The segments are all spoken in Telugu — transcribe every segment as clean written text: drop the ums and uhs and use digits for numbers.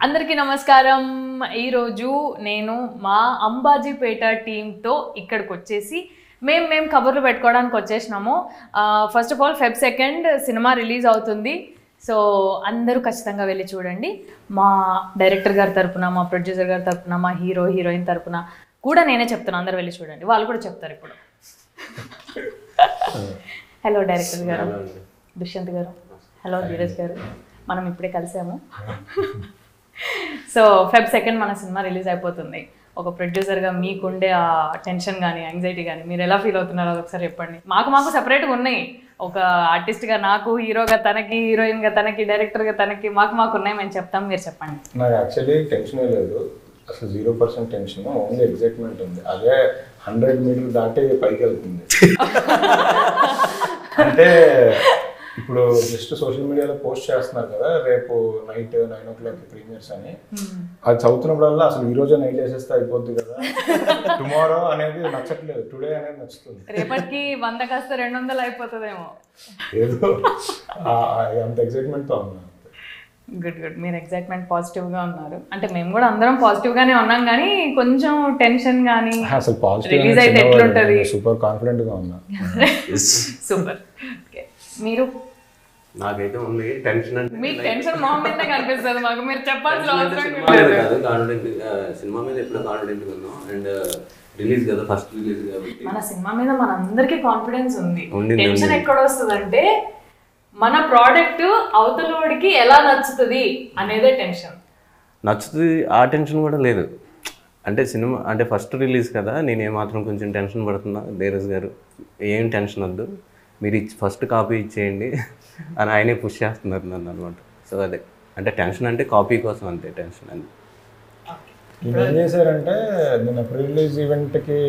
అందరికీ నమస్కారం. ఈరోజు నేను మా అంబాజీపేట టీంతో ఇక్కడికి వచ్చేసి మేము కబుర్లు పెట్టుకోవడానికి వచ్చేసినాము. First of all Feb 2 cinema release అవుతుంది. సో అందరూ ఖచ్చితంగా వెళ్ళి చూడండి. మా డైరెక్టర్ గారి తరపున, మా ప్రొడ్యూసర్ గారి తరపున, మా హీరో హీరోయిన్ తరపున కూడా నేనే చెప్తాను, అందరూ వెళ్ళి చూడండి. వాళ్ళు కూడా చెప్తారు ఇప్పుడు. హలో డైరెక్టర్ గారు, దుష్యంత్ గారు. హలో ధీరజ్ గారు. మనం ఇప్పుడే కలిసాము. సో Feb 2 మన సినిమా రిలీజ్ అయిపోతుంది. ఒక ప్రొడ్యూసర్గా మీకుండే ఆ టెన్షన్ కానీ యాంగ్జైటీ కానీ మీరు ఎలా ఫీల్ అవుతున్నారో ఒకసారి చెప్పండి. మాకు సెపరేట్గా ఉన్నాయి. ఒక ఆర్టిస్ట్గా నాకు, హీరోగా తనకి, హీరోయిన్గా తనకి, డైరెక్టర్గా తనకి, మాకు ఉన్నాయి. మేము చెప్తాం, మీరు చెప్పండి. నాకు యాక్చువల్లీ టెన్షన్ లేదు, అసలు 0% టెన్షన్, ఓన్లీ ఎగ్జైట్మెంట్ ఉంది. అదే 100 మీటర్లు దాటి పైకి వెళ్తుంది. అంటే ఇప్పుడు జస్ట్ సోషల్ మీడియాలో పోస్ట్ చేస్తున్నారు కదా, రేపు నైట్ 9 o'clock ప్రీమియర్స్ అని. అది చదువుతున్నప్పుడల్లా అసలు ఈ రోజే నైట్ వేసేస్తే అయిపోద్ది కదా, టుమారో అనేది నచ్చట్లేదు, టుడే అనేది నచ్చుతుంది. రేపటికి 100 కాస్త 200 అయిపోతుందేమో. ఏదో అంత ఎగ్జైట్మెంట్తో ఉన్నా. గుడ్. మీరు ఎగ్జైట్మెంట్ పాజిటివ్గా ఉన్నారు. అంటే మేము కూడా అందరం పాజిటివ్గానే ఉన్నాం, కానీ కొంచెం టెన్షన్ కానీ. అసలు పాజిటివ్ రిలీజ్ అయితే ఎట్లుంటుంది? సూపర్ కాన్ఫిడెంట్గా ఉన్నా. సూపర్. మీరు? నాకైతే ఉంది టెన్షన్. అంటే మీ టెన్షన్ మా మీద కనిపిస్తుంది మాకు, మీరు చెప్పాల్సిన అవసరం కాదు. కాన్ఫిడెంట్, సినిమా మీద ఎప్పుడో కాన్ఫిడెంట్ ఉన్నాం. అండ్ రిలీజ్ కదా, ఫస్ట్ రిలీజ్ కాబట్టి మన సినిమా మీద మనందరికీ కాన్ఫిడెన్స్ ఉంది. టెన్షన్ ఎక్కడ వస్తుందంటే మన ప్రోడక్ట్ అవతలోడికి ఎలా నచ్చుతుంది అనేదే టెన్షన్. నచ్చుతుంది, ఆ టెన్షన్ కూడా లేదు. అంటే సినిమా అంటే ఫస్ట్ రిలీజ్ కదా, నేను ఏమాత్రం కొంచెం టెన్షన్ పడుతున్నా. ధీరజ్ గారు ఏం టెన్షన్ వద్దు, మీరు ఫస్ట్ కాపీ ఇచ్చేయండి అని ఆయనే పుష్ చేస్తున్నారు నన్ను అనమాట. సో అదే అంటే టెన్షన్, అంటే కాపీ కోసం అంతే టెన్షన్ అని. ఏం చేశారంటే నిన్న ప్రీ రిలీజ్ ఈవెంట్కి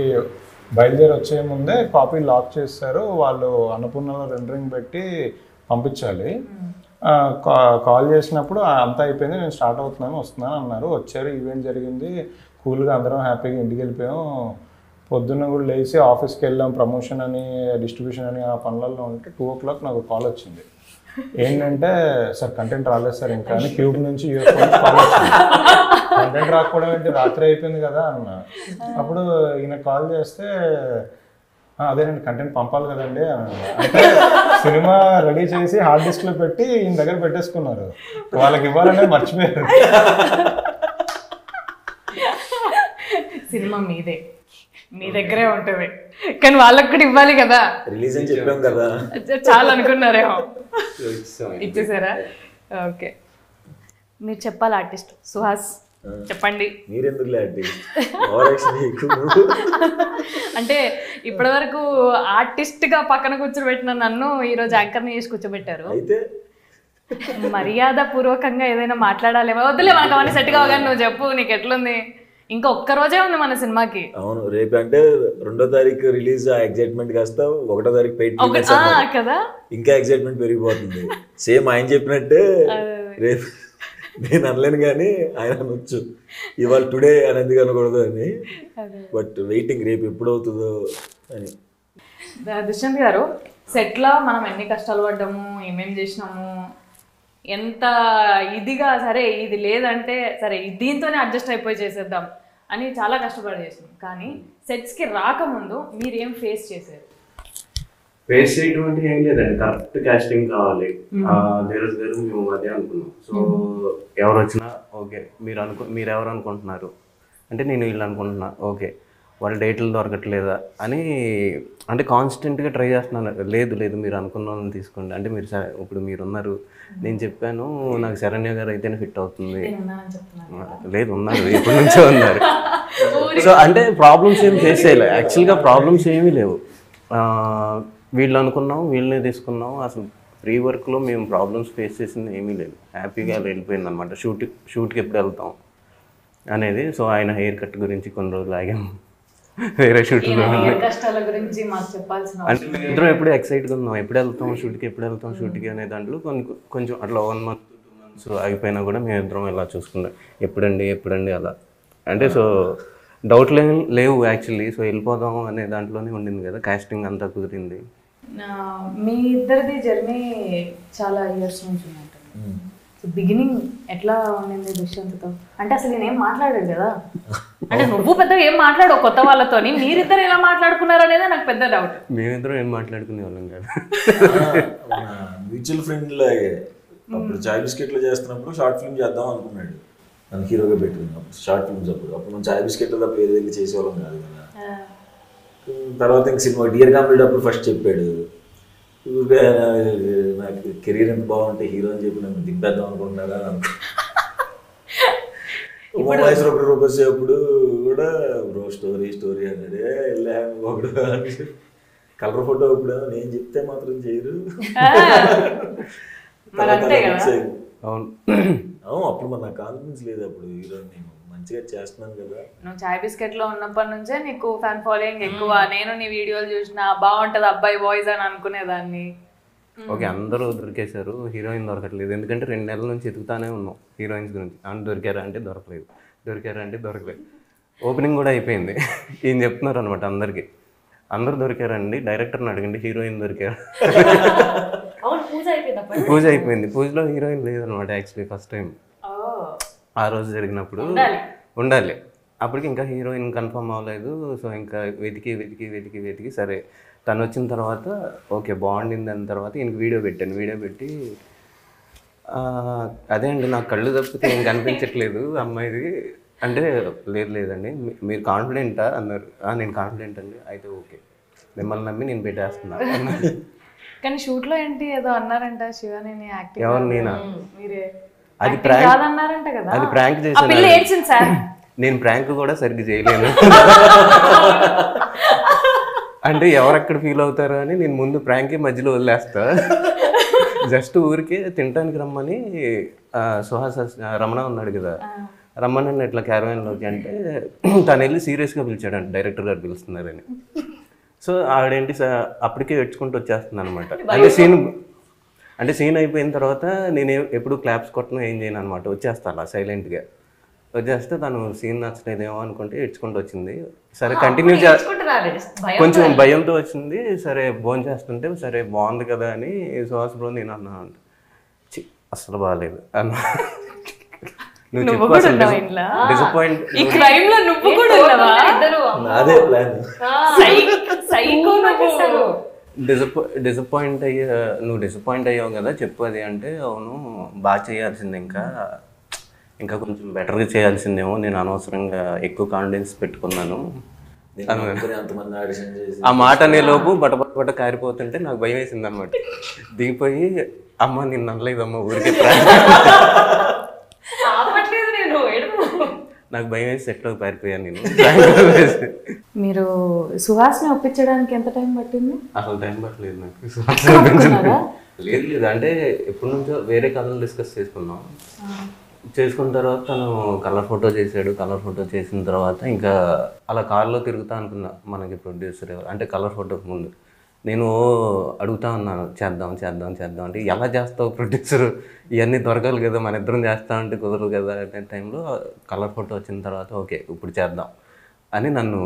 బయలుదేరి వచ్చే ముందే కాపీ లాక్ చేస్తారు. వాళ్ళు అన్నపూర్ణలో రెండరింగ్ పెట్టి పంపించాలి. కాల్ చేసినప్పుడు అంతా అయిపోయింది, నేను స్టార్ట్ వస్తున్నాను అన్నారు. వచ్చారు, ఈవెంట్ జరిగింది, కూల్గా అందరం హ్యాపీగా ఇంటికి వెళ్ళిపోయాం. పొద్దున్న కూడా లేచి ఆఫీస్కి వెళ్ళాం, ప్రమోషన్ అని, డిస్ట్రిబ్యూషన్ అని, ఆ పనులలో ఉంటే 2 o'clock నాకు కాల్ వచ్చింది. ఏంటంటే సార్ కంటెంట్ రాలేదు సార్ ఇంకా అని, క్యూబ్ నుంచి యూఎస్ కాల్ వచ్చింది. కంటెంట్ రాకపోవడం ఏంటి, రాత్రి అయిపోయింది కదా అన్న. అప్పుడు ఈయన కాల్ చేస్తే అదేనండి కంటెంట్ పంపాలి కదండి అని. అంటే సినిమా రెడీ చేసి హార్డ్ డిస్క్లో పెట్టి ఈయన దగ్గర పెట్టేసుకున్నారు, వాళ్ళకి ఇవ్వాలనే మర్చిపోయారు. సినిమా మీదే, మీ దగ్గరే ఉంటుంది, కానీ వాళ్ళకి కూడా ఇవ్వాలి కదా. రిలీజ్ అని చెప్పాం కదా, చాలా అనుకున్నారేమో, ఇచ్చేసారా? ఓకే, మీరు చెప్పాలి. ఆర్టిస్ట్ సుహాస్ చెప్పండి. మీరెందుకు అంటే ఇప్పటి వరకు ఆర్టిస్ట్ గా పక్కన కూర్చోబెట్టిన నన్ను ఈరోజు యాంకర్ని చేసి కూర్చోబెట్టారు. అయితే మర్యాద పూర్వకంగా ఏదైనా మాట్లాడాలి. వద్దులే, మనకు అవన్నీ సెట్ కావగానే నువ్వు చెప్పు, నీకు ఎట్లుంది? ఇంకా ఒక్క రోజే ఉంది మన సినిమాకి. అవును, రేపు అంటే 2వ తారీఖు రిలీజ్. ఆ ఎగ్జైట్మెంట్ కాస్త 1వ తారీఖు పెయిట్ కదా, ఇంకా ఎగ్జైట్మెంట్ పెరిగిపోతుంది. సేమ్ ఆయన చెప్పినట్టే రేపు నేను అనలేను కానీ ఆయన అనొచ్చు, ఇవాళ టుడే అని ఎందుకు అనకూడదు అని. బట్ వెయిటింగ్, రేపు ఎప్పుడు అవుతుందో అని. దుష్యంత్ గారు, సెట్లో మనం ఎన్ని కష్టాలు పడ్డాము, ఏమేమి చేసినాము, ఎంత ఇదిగా సరే ఇది లేదంటే సరే దీంతోనే అడ్జస్ట్ అయిపోయి చేసేద్దాం అని చాలా కష్టపడి చేసినాం. కానీ సెట్స్కి రాకముందు మీరు ఏం ఫేస్ చేశారు? ఫేస్ చేయటువంటి ఏం లేదండి, కరెక్ట్ కాస్టింగ్ కావాలి. ధీరజ్ గారు మేము అదే అనుకున్నాం. సో ఎవరు వచ్చినా ఓకే, మీరు ఎవరు అనుకుంటున్నారు అంటే నేను వీళ్ళు అనుకుంటున్నా, ఓకే వాళ్ళ డేట్లు దొరకట్లేదా అని అంటే కాన్స్టెంట్గా ట్రై చేస్తున్నాను. లేదు మీరు అనుకున్న వాళ్ళని తీసుకోండి అంటే మీరు ఇప్పుడు మీరు ఉన్నారు, నేను చెప్పాను నాకు శరణ్య గారు అయితేనే ఫిట్ అవుతుంది. లేదు ఉన్నారు, ఇప్పటి నుంచే ఉన్నారు. సో అంటే ప్రాబ్లమ్స్ ఏమి ఫేస్ చేయలేదు, యాక్చువల్గా ప్రాబ్లమ్స్ ఏమీ లేవు. వీళ్ళు అనుకున్నాం, వీళ్ళనే తీసుకున్నాం. అసలు ప్రీ వర్క్లో మేము ప్రాబ్లమ్స్ ఫేస్ చేసింది ఏమీ లేదు, హ్యాపీగా వెళ్ళిపోయింది అనమాట. షూట్కి ఎప్పుడు వెళ్తాం అనేది. సో ఆయన హెయిర్ కట్ గురించి కొన్ని రోజులు ఆగాము, వేరే షూట్లో అంటే ఇద్దరం ఎప్పుడు ఎక్సైట్గా ఉన్నాం, ఎప్పుడు వెళ్తాం షూట్కి అనే దాంట్లో కొంచెం అట్లా 1 month 2 months ఆగిపోయినా కూడా మేము ఇద్దరం ఇలా చూసుకున్నాం, ఎప్పుడండి అలా అంటే. సో డౌట్లు ఏం లేవు యాక్చువల్లీ. సో వెళ్ళిపోదాం అనే దాంట్లోనే ఉండింది కదా, కాస్టింగ్ అంతా కుదిరింది. మీ ఇద్దరిది జర్నీ చాలా ఇయర్స్ నుంచి ఉంటుంది. బిగినింగ్ ఎట్లా ఉండింది దుష్యంత్తో? అంటే అసలు నేనేం మాట్లాడాడు కదా, అంటే నువ్వు పెద్దగా ఏం మాట్లాడవు కొత్త వాళ్ళతోని, మీరిద్దరు ఎలా మాట్లాడుకున్నారు అనేది నాకు పెద్ద డౌట్. మేమిద్దరం ఏం మాట్లాడుకునే వాళ్ళం కాదు, మ్యూచువల్ ఫ్రెండ్ లాగే. అప్పుడు చాయ్ బిస్కెట్లు చేస్తున్నప్పుడు షార్ట్ ఫిల్మ్ చేద్దాం అనుకున్నాడు, నన్ను హీరోగా పెట్టుకున్నప్పుడు షార్ట్ ఫిల్మ్స్. అప్పుడు మనం చాయ్ బిస్కెట్లు తప్ప ఏది వెళ్ళి చేసేవాళ్ళం కాదు కదా. తర్వాత ఇంక సినిమా డియర్ కామ్రేడ్ అప్పుడు ఫస్ట్ చెప్పాడు, నాకు కెరీర్ ఎంత బాగుంటే హీరో అని చెప్పి నన్ను దింపేద్దాం అనుకుంటున్నారా అనుకో. ఉమామహేశ్వర రూపసేపుడు కూడా బ్రో స్టోరీ అన్నాడే ఒకడు కలర్ ఫోటో ఇప్పుడు నేను చెప్తే మాత్రం చేయరు. అవును, అప్పుడు మన కాన్ఫిడెన్స్ లేదు, అప్పుడు హీరో నేను మంచిగా చేస్తున్నాను కదా. నువ్వు చాయ్ బిస్కెట్ లో ఉన్నప్పటి నుంచే నీకు ఫ్యాన్ ఫాలోయింగ్ ఎక్కువ. నేను నీ వీడియోలు చూసిన బాగుంటది అబ్బాయి వాయిస్ అని అనుకునేదాన్ని. ఓకే, అందరూ దొరికేశారు, హీరోయిన్ దొరకట్లేదు. ఎందుకంటే 2 నెలల నుంచి ఎదుగుతానే ఉన్నాం హీరోయిన్స్ గురించి. అంటే దొరికారా అంటే దొరకలేదు, దొరికారా అంటే దొరకలేదు. ఓపెనింగ్ కూడా అయిపోయింది, ఈయన చెప్తున్నారు అనమాట అందరికి, అందరూ దొరికారండి, డైరెక్టర్ని అడగండి హీరోయిన్ దొరికారు. పూజ అయిపోయింది, పూజలో హీరోయిన్ లేదనమాట యాక్చువల్లీ ఫస్ట్ టైం ఆ రోజు జరిగినప్పుడు. ఉండాలి, అప్పటికి ఇంకా హీరోయిన్ కన్ఫర్మ్ అవ్వలేదు. సో ఇంకా వెతికి సరే తను వచ్చిన తర్వాత ఓకే బాగుండింది అన్న తర్వాత ఈయనకి వీడియో పెట్టి అదే అండి నాకు కళ్ళు తప్పితే ఏం కనిపించట్లేదు అమ్మాయిది అంటే, లేదండి మీరు కాన్ఫిడెంటా అన్నారు. నేను కాన్ఫిడెంట్ అండి, అయితే ఓకే మిమ్మల్ని నమ్మి నేను పెట్టేస్తున్నాను అన్నారు. కానీ షూట్లో ఏంటి ఏదో అన్నారంట శివాని యాక్టింగ్. ఎవరు? నేనా? మీరే. అది ప్రాంక్ అన్నారంట కదా, అది ప్రాంక్ చేశాను. నేను ప్రాంక్ కూడా సరిగ్గా చేయలేను. అంటే ఎవరెక్కడ ఫీల్ అవుతారో అని నేను ముందు ప్రాంక్ మధ్యలో వదిలేస్తా. జస్ట్ ఊరికే తినడానికి రమ్మని సుహాస్ రమణ ఉన్నాడు కదా, రమ్మని ఇట్లా క్యారవాన్లోకి అంటే తను వెళ్ళి సీరియస్గా పిలిచాడంట, డైరెక్టర్ గారు పిలుస్తున్నారని. సో ఆవిడేంటి అప్పటికే ఏడ్చుకుంటూ వచ్చేస్తుంది అనమాట. అంటే సీన్ అయిపోయిన తర్వాత నేను ఎప్పుడు క్లాప్స్ కొట్టను ఏం చేయను అనమాట, వచ్చేస్తాను అలా సైలెంట్గా వచ్చేస్తే తను సీన్ నచ్చలేదేమో అనుకుంటే ఏడ్చుకుంటూ వచ్చింది. సరే కంటిన్యూ కొంచెం భయంతో వచ్చింది. సరే భోజనం చేస్తుంటే సరే బాగుంది కదా అని సుహాస్ బ్రో నేను అన్నాను అంటే అసలు బాగాలేదు అన్న. నువ్వు చెప్పు అసలు డిసప్పాయింట్. నువ్వు డిసప్పాయింట్ అయ్యావు కదా చెప్పు అది అంటే, అవును బాగా చేయాల్సింది, ఇంకా కొంచెం బెటర్గా చేయాల్సిందేమో, నేను అనవసరంగా ఎక్కువ కాన్ఫిడెన్స్ పెట్టుకున్నాను. ఆ మాట అనే లోపు బట్ట కారిపోతుంటే నాకు భయం వేసింది అనమాట. దిగిపోయి అమ్మ నిన్ను అనలేదమ్మా ఊరికే నాకు భయం వేసి ఎట్లోకి పారిపోయాను నేను. మీరు సుహాస్ని ఒప్పించడానికి ఎంత టైం పట్టింది? అసలు టైం పట్టలేదు నాకు. లేదు అంటే ఎప్పటి నుంచో వేరే కలర్ డిస్కస్ చేసుకున్నాం. చేసుకున్న తర్వాత తను కలర్ ఫోటో చేశాడు. కలర్ ఫోటో చేసిన తర్వాత ఇంకా అలా కార్లో తిరుగుతా అనుకున్నా. మనకి ప్రొడ్యూసర్ అంటే కలర్ ఫోటోకి ముందు నేను అడుగుతా ఉన్నాను, చేద్దాం అంటే ఎలా చేస్తావు ప్రొడ్యూసర్, ఇవన్నీ దొరకాలి కదా, మన ఇద్దరం చేస్తా అంటే కుదరదు కదా అనే టైంలో కలర్ ఫోటో వచ్చిన తర్వాత ఓకే ఇప్పుడు చేద్దాం అని నన్ను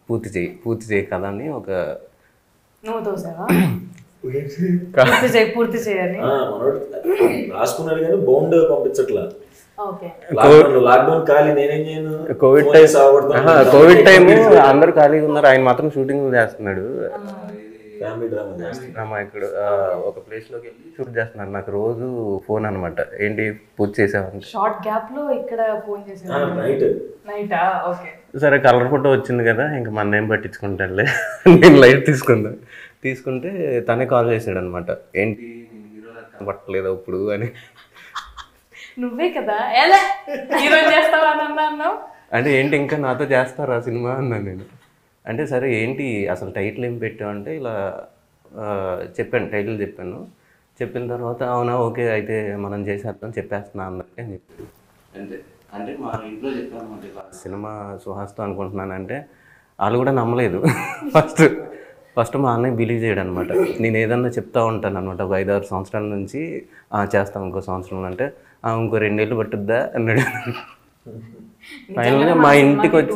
పూర్తి చేయి కదా అని ఒక పూర్తి చేయాలి రాసుకున్నాడు కానీ బౌండ్ పంపించట్లా. కోవిడ్ టైం అందరు ఖాళీగా ఉన్నారు, ఆయన మాత్రం షూటింగ్ చేస్తున్నాడు. ఇక్కడ ఒక ప్లేస్ లోకి వెళ్ళి షూట్ చేస్తున్నారు. నాకు రోజు ఫోన్ అనమాట, ఏంటి పూజ చేసావంటే షార్ట్ గ్యాప్ లో ఇక్కడ ఫోన్ చేసాను. సరే కలర్ ఫోటో వచ్చింది కదా ఇంకా మన ఏం పట్టించుకుంటానులే నేను లైట్ తీసుకుంటే తనే కాల్ చేశాడు అనమాట, ఏంటి పట్టలేదు ఇప్పుడు అని. నువ్వే కదా ఎలా హీరోయిన్ చేస్తావా అన్నావు అంటే ఏంటి ఇంకా నాతో చేస్తారా సినిమా అన్నాను నేను. అంటే సరే ఏంటి అసలు టైటిల్ ఏం పెట్టావు అంటే ఇలా చెప్పాను, టైటిల్ చెప్పాను. చెప్పిన తర్వాత అవునా ఓకే అయితే మనం చేసేద్దాం చెప్పేస్తున్నా అన్నట్టు అని చెప్పాడు. అంటే మా ఇంట్లో చెప్పాను ఇలా సినిమా సుహాస్తో అనుకుంటున్నానంటే వాళ్ళు కూడా నమ్మలేదు. ఫస్ట్ మా అన్నయ్య బిలీవ్ చేయడం అనమాట. నేను ఏదన్నా చెప్తా ఉంటాను అనమాట, ఒక 5-6 సంవత్సరాల నుంచి చేస్తాం ఇంకో సంవత్సరం అంటే ఇంకో 2 ఏళ్ళు పట్టుద్దా అన్నాడు. ఫైనల్గా మా ఇంటికి వచ్చి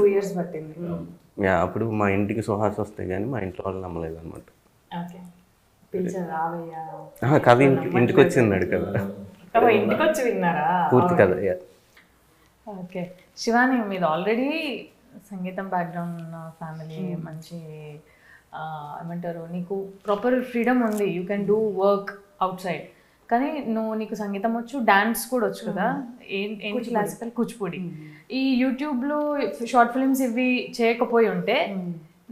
అప్పుడు మా ఇంటికి సుహాస్ వస్తాయి కానీ మా ఇంట్లో వాళ్ళు నమ్మలేదు అనమాట. కథ ఇంటికి వచ్చిన్నాడు కదా. ఇంటికి వచ్చి విన్నారా? పూర్తి కథ. ఓకే. శివాని, మీది ఆల్రెడీ సంగీతం బ్యాక్గ్రౌండ్ ఉన్న ఫ్యామిలీ, మంచి ఏమంటారు, నీకు ప్రాపర్ ఫ్రీడమ్ ఉంది, you can do work out side. కానీ నీకు సంగీతం వచ్చు, డాన్స్ కూడా వచ్చు కదా, ఏంటి క్లాసికల్, కూచిపూడి. ఈ యూట్యూబ్లో షార్ట్ ఫిల్మ్స్ ఇవి చేయకపోయి ఉంటే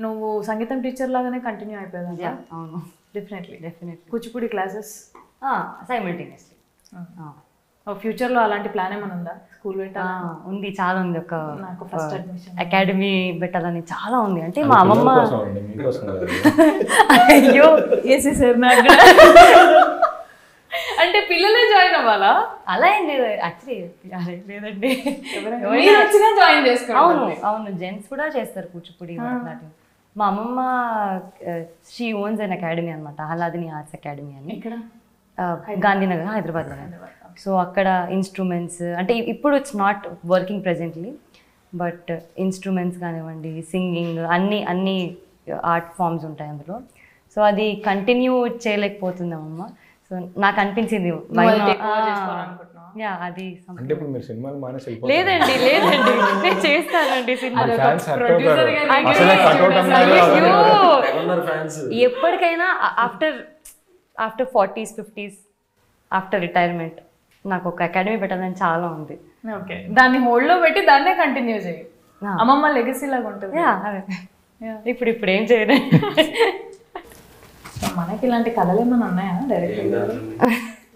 నువ్వు సంగీతం టీచర్ లాగానే కంటిన్యూ అయిపోయేదా? అవును, definitely. Definitely. Kuchipudi classes simultaneously. ఫ్యూచర్లో అలాంటి ప్లాన్ ఏమైనా ఉందా? స్కూల్ పెట్టాలా? ఉంది, చాలా ఉంది. ఒక నాకు ఫస్ట్ అడ్మిషన్ అకాడమీ పెట్టాలని చాలా ఉంది. అంటే మా అమ్మమ్మ అయ్యో వేసేసారు నాకు. అంటే పిల్లలే జాయిన్ అవ్వాలా? అలా ఏం లేదు యాక్చువల్లీ, లేదండి. మీరు వచ్చినా జాయిన్ చేసుకోండి. అవును అవును, జెంట్స్ కూడా చేస్తారు కూచిపూడి, భరతనాట్యం. మా అమ్మమ్మ షీ ఓన్స్ అన్ అకాడమీ అనమాట, ఆహ్లాదిని ఆర్ట్స్ అకాడమీ అని. ఇక్కడ గాంధీనగర్, హైదరాబాద్లో. సో అక్కడ ఇన్స్ట్రుమెంట్స్ అంటే ఇప్పుడు it's not working presently, but instruments కానివ్వండి, సింగింగ్, అన్ని ఆర్ట్ ఫామ్స్ ఉంటాయి అందులో. సో అది కంటిన్యూ చేయలేకపోతుందమ్మా. సో నాకు అనిపించింది అది అంటే ఇప్పుడు మీరు సినిమాలు మానేసి లేదండి నేను చేస్తానండి సినిమా. ఎప్పటికైనా after 40s 50s after retirement నాకు ఒక అకాడమీ పెట్టాలని చాలా ఉంది. ఓకే, దాన్ని హోల్డ్ లో పెట్టి దాన్నే కంటిన్యూ చేయి. అమ్మమ్మ లెగసీ లాగా ఉంటుంది. ఇప్పుడు ఏం చేయలేదు. మనకి ఇలాంటి కళలు ఏమైనా ఉన్నాయా డైరెక్ట్?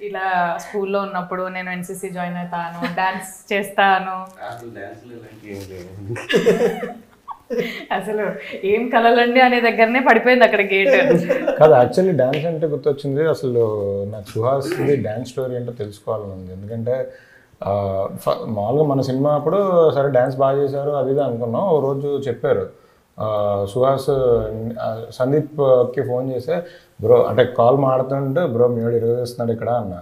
ఇలా స్కూల్లో ఉన్నప్పుడు నేను ఎన్సిసి జాయిన్ అవుతాను, డాన్స్ చేస్తాను, అసలు ఏం కళలండి అనే దగ్గరనే పడిపోయింది అక్కడ గేట్. కాదు, యాక్చువల్లీ డాన్స్ అంటే గుర్తొచ్చింది. అసలు నాకు సుహాస్ది డాన్స్ స్టోరీ ఏంటో తెలుసుకోవాలని ఉంది. ఎందుకంటే మామూలుగా మన సినిమా అప్పుడు సరే డాన్స్ బాగా చేశారు అది ఇది అనుకున్నాం. ఓ రోజు చెప్పారు సుహాస్ సందీప్కి ఫోన్ చేస్తే, బ్రో అంటే కాల్ మాడుతుంటే, బ్రో మీవాడు ఇరగదీస్తున్నాడు ఇక్కడ అన్న.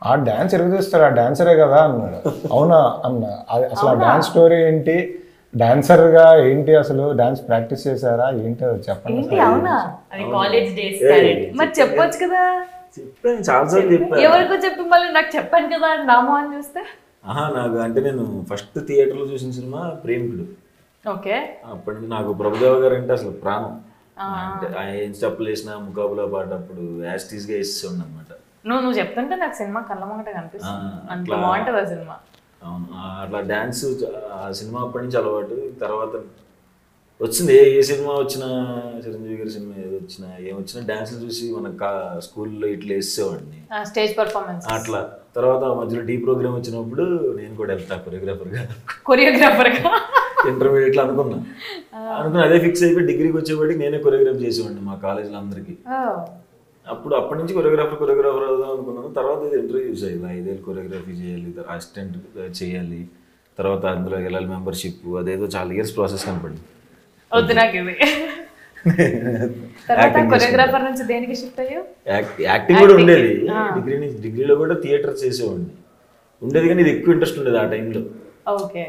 ఆ డాన్స్ ఇరగదీస్తాడు, ఆ డాన్సరే కదా అన్నాడు. అవునా అన్న. అసలు ఆ డాన్స్ స్టోరీ ఏంటి, డాన్సర్గా ఏంటి, అసలు డాన్స్ ప్రాక్టీస్ చేశారా ఏంటి చెప్పండి. అవునా, అది కాలేజ్ డేస్. మరి చెప్పొచ్చు కదా. చెప్పాను, చాలాసార్లు చెప్పాను. ఎవరికో చెప్పి మళ్ళీ నాకు చెప్పాను కదా నామో అని చూస్తే. నాకు అంటే నేను ఫస్ట్ థియేటర్లో చూసిన సినిమా ప్రేమికుడు. ఓకే. అప్పటి నుంచి నాకు ప్రభుదేవ గారు అంటే అసలు ప్రాణం. అంటే ఆయన ఏం స్టెప్పులు వేసిన ముకాబులా పాట అప్పుడు యాస్టీస్గా వేసేవాడిని అనమాట. నువ్వు చెప్తుంటే నాకు సినిమా కళ్ళ ముంగట కనిపిస్తుంది, అంత బాగుంటుంది ఆ సినిమా. అవును, అట్లా డ్యాన్స్ ఆ సినిమా అప్పటి నుంచి అలవాటు. తర్వాత వచ్చింది ఏ సినిమా వచ్చినా, చిరంజీవి గారి సినిమా ఏది వచ్చినా ఏమొచ్చినా డాన్స్లు చూసి మన స్కూల్లో ఇట్లా వేసేవాడిని, స్టేజ్ పర్ఫార్మెన్స్ అట్లా. తర్వాత మధ్యలో డీ ప్రోగ్రామ్ వచ్చినప్పుడు నేను కూడా వెళ్తా కొరియోగ్రాఫర్గా ఇంటర్మీడియట్లో అనుకున్నా అదే ఫిక్స్ అయిపోయి డిగ్రీకి వచ్చేవాడికి నేనే కొరియోగ్రాఫ్ చేసేవాడిని మా కాలేజీలో అందరికీ. అప్పటి నుంచి కొరియోగ్రాఫర్ అవుదాం అనుకున్నాను. తర్వాత ఇది ఇంటర్వ్యూస్ అయ్యింది, 5 ఏళ్ళు కొరియోగ్రఫీ చేయాలి, అసిస్టెంట్ చేయాలి, తర్వాత అందులో వెళ్ళాలి మెంబర్షిప్, అదేదో చాలా ఇయర్స్ ప్రాసెస్ కనపడింది. వద్దు నాకు ఇది. తర్వాత కొరియోగ్రాఫర్ నుంచి దేనికి షిఫ్ట్ అయ్యో? యాక్టింగ్ కూడా ఉండేది. డిగ్రీలో కూడా థియేటర్ చేసేవాడిని ఉండేది, కానీ ఇది ఎక్కువ ఇంట్రెస్ట్ ఉండేది ఆ టైంలో. ఓకే.